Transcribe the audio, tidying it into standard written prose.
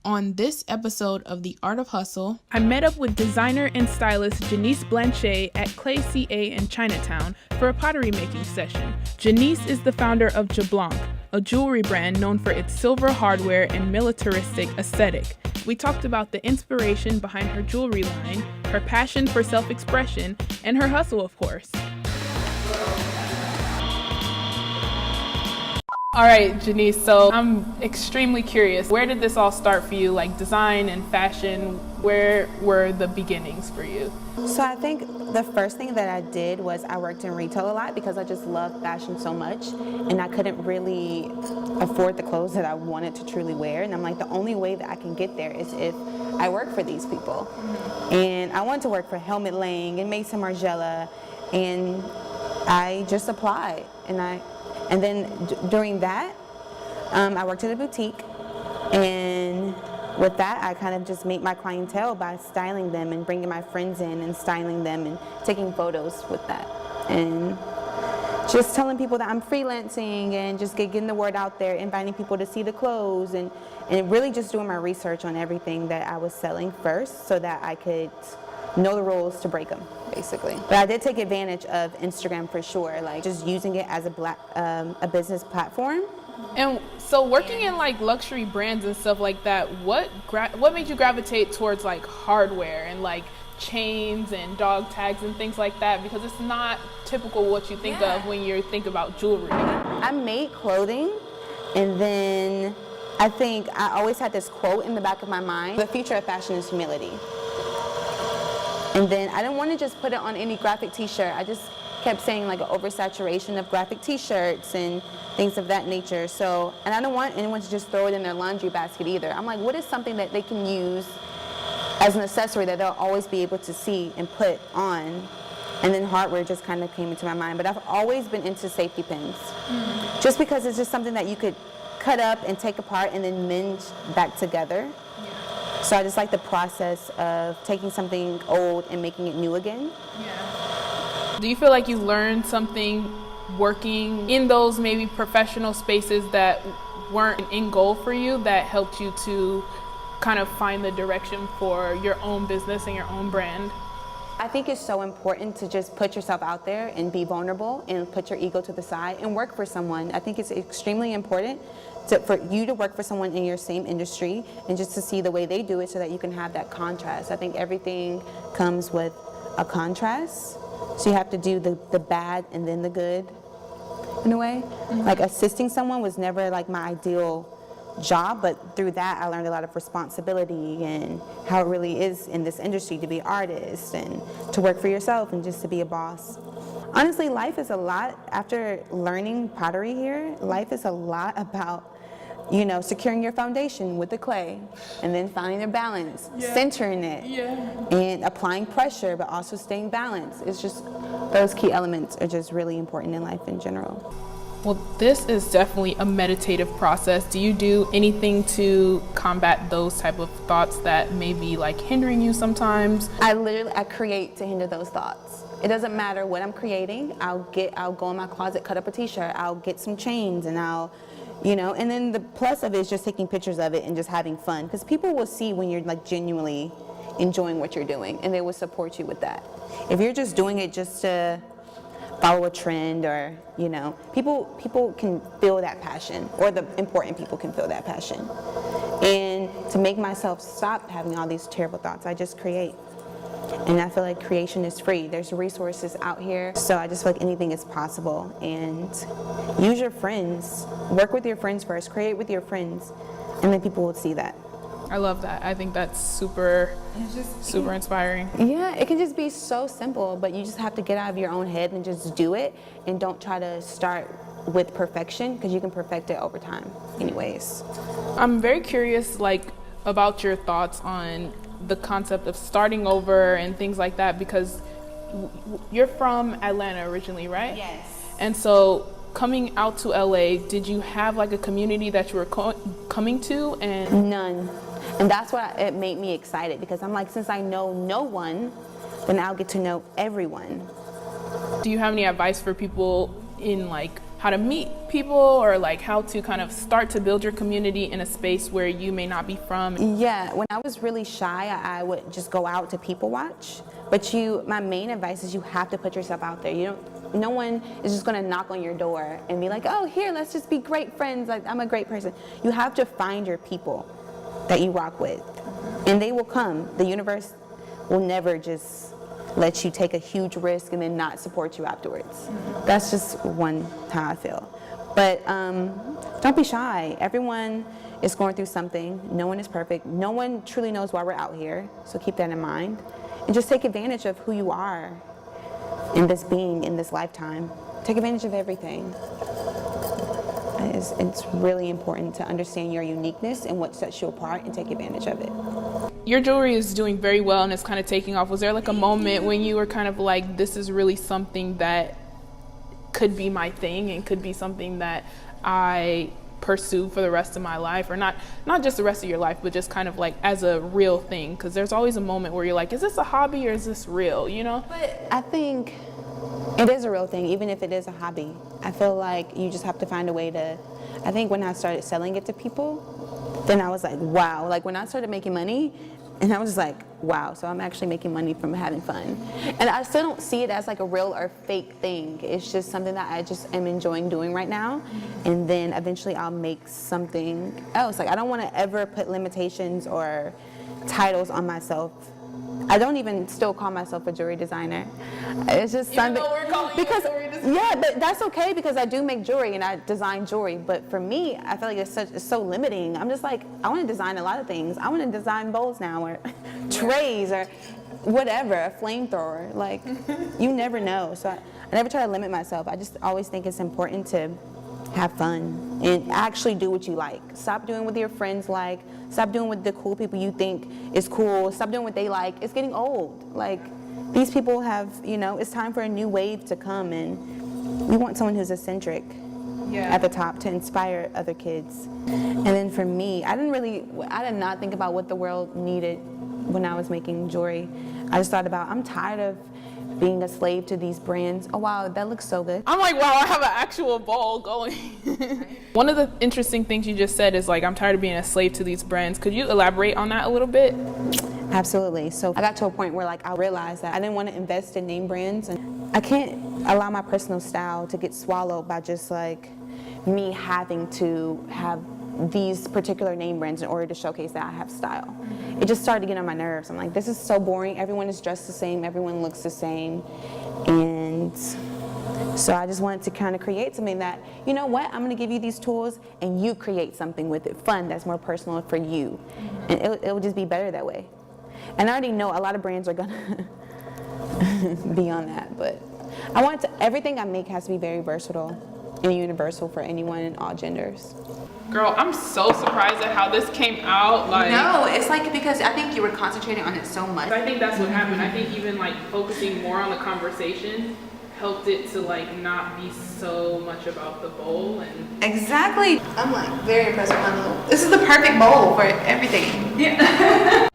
On this episode of The Art of Hustle, I met up with designer and stylist Jeniece Blanchet at Clay CA in Chinatown for a pottery making session. Jeniece is the founder of Jeniece Blanchet, a jewelry brand known for its silver hardware and militaristic aesthetic. We talked about the inspiration behind her jewelry line, her passion for self-expression, and her hustle, of course. All right, Jeniece, so I'm extremely curious. Where did this all start for you, like design and fashion? Where were the beginnings for you? So I think the first thing that I did was I worked in retail a lot because I just loved fashion so much, and I couldn't really afford the clothes that I wanted to truly wear. And I'm like, the only way that I can get there is if I work for these people. And I wanted to work for Helmut Lang and Mason Margiela, and I just applied. And then during that, I worked at a boutique, and with that, I kind of just made my clientele by styling them and bringing my friends in and styling them and taking photos with that. And just telling people that I'm freelancing and just getting the word out there, inviting people to see the clothes, and really just doing my research on everything that I was selling first so that I could know the rules to break them, basically. But I did take advantage of Instagram for sure, like just using it as a business platform. And so working in like luxury brands and stuff like that, what made you gravitate towards like hardware and like chains and dog tags and things like that? Because it's not typical what you think of when you think about jewelry. I made clothing, and then I think I always had this quote in the back of my mind: the future of fashion is humility. And then I didn't want to just put it on any graphic t-shirt. I just kept saying like an oversaturation of graphic t-shirts and things of that nature. So, and I don't want anyone to just throw it in their laundry basket either. I'm like, what is something that they can use as an accessory that they'll always be able to see and put on? And then hardware just kind of came into my mind. But I've always been into safety pins, just because it's just something that you could cut up and take apart and then mend back together. So I just like the process of taking something old and making it new again. Yeah. Do you feel like you learned something working in those maybe professional spaces that weren't an end goal for you that helped you to kind of find the direction for your own business and your own brand? I think it's so important to just put yourself out there and be vulnerable and put your ego to the side and work for someone. I think it's extremely important for you to work for someone in your same industry and just to see the way they do it so that you can have that contrast. I think everything comes with a contrast. So you have to do the bad and then the good, in a way. Like assisting someone was never like my ideal job, but through that I learned a lot of responsibility and how it really is in this industry to be an artist and to work for yourself and just to be a boss. Honestly, life is a lot, after learning pottery here, life is a lot about, securing your foundation with the clay and then finding your balance, centering it, and applying pressure, but also staying balanced. It's just, those key elements are just really important in life in general. Well, this is definitely a meditative process. Do you do anything to combat those type of thoughts that may be like hindering you sometimes? I create to hinder those thoughts. It doesn't matter what I'm creating. I'll go in my closet, cut up a t-shirt, I'll get some chains, and and then the plus of it is just taking pictures of it and just having fun, because people will see when you're like genuinely enjoying what you're doing, and they will support you with that. If you're just doing it just to follow a trend, or people can feel that passion, or the important people can feel that passion. And to make myself stop having all these terrible thoughts, I just create. And I feel like creation is free. There's resources out here, so I just feel like anything is possible. And use your friends, work with your friends first, create with your friends, and then people will see that. I love that. I think that's super inspiring. Yeah, it can just be so simple, but you just have to get out of your own head and just do it, and don't try to start with perfection, because you can perfect it over time anyways. I'm very curious about your thoughts on the concept of starting over and things like that, because you're from Atlanta originally, right? Yes. And so coming out to LA, did you have like a community that you were coming to? And none. And that's what it made me excited, because I'm like, since I know no one, then I'll get to know everyone. Do you have any advice for people in like how to meet people, or like how to kind of start to build your community in a space where you may not be from? Yeah, when I was really shy, I would just go out to people watch. But my main advice is you have to put yourself out there. No one is just gonna knock on your door and be like, oh, here, let's just be great friends. Like, I'm a great person. You have to find your people that you rock with, and they will come. The universe will never just let you take a huge risk and then not support you afterwards. That's just how I feel. But don't be shy. Everyone is going through something. No one is perfect. No one truly knows why we're out here. So keep that in mind. And just take advantage of who you are in this lifetime. Take advantage of everything. It's really important to understand your uniqueness and what sets you apart and take advantage of it. Your jewelry is doing very well and it's kind of taking off. Was there like a moment when you were kind of like, this is really something that could be my thing and could be something that I pursue for the rest of my life, or not just the rest of your life, but just kind of like as a real thing? Because there's always a moment where you're like, is this a hobby or is this real, you know? But I think it is a real thing, even if it is a hobby. I feel like you just have to find a way to, I think when I started selling it to people, then I was like, wow. Like when I started making money, and I was just like, wow, so I'm actually making money from having fun. And I still don't see it as like a real or fake thing. It's just something that I just am enjoying doing right now. And then eventually I'll make something else. Like I don't want to ever put limitations or titles on myself. I don't even still call myself a jewelry designer. It's just something, because yeah, but that's okay because I do make jewelry and I design jewelry. But for me, I feel like it's so limiting. I'm just like, I want to design a lot of things. I want to design bowls now, or trays, or whatever, a flamethrower. Like you never know. So I never try to limit myself. I just always think it's important to have fun and actually do what you like. Stop doing what your friends like. Stop doing what the cool people you think is cool. Stop doing what they like. It's getting old. Like these people have, it's time for a new wave to come, and we want someone who's eccentric at the top to inspire other kids. And then for me, I did not think about what the world needed when I was making jewelry. I just thought about, I'm tired of being a slave to these brands. Oh wow, that looks so good. I'm like, wow, I have an actual bowl going. One of the interesting things you just said is like, I'm tired of being a slave to these brands. Could you elaborate on that a little bit? Absolutely. So I got to a point where like I realized that I didn't want to invest in name brands, and I can't allow my personal style to get swallowed by just like me having to have these particular name brands in order to showcase that I have style. It just started to get on my nerves. I'm like, this is so boring. Everyone is dressed the same. Everyone looks the same. And so I just wanted to kind of create something that, you know what, I'm going to give you these tools and you create something with it, fun, that's more personal for you. And it will just be better that way. And I already know a lot of brands are going to be on that, but I want everything I make has to be very versatile and universal for anyone in all genders. Girl, I'm so surprised at how this came out. Like, no, it's like because I think you were concentrating on it so much. I think that's what happened. I think even like focusing more on the conversation helped it to like not be so much about the bowl. And exactly. I'm like very impressed with my little. This is the perfect bowl for everything. Yeah.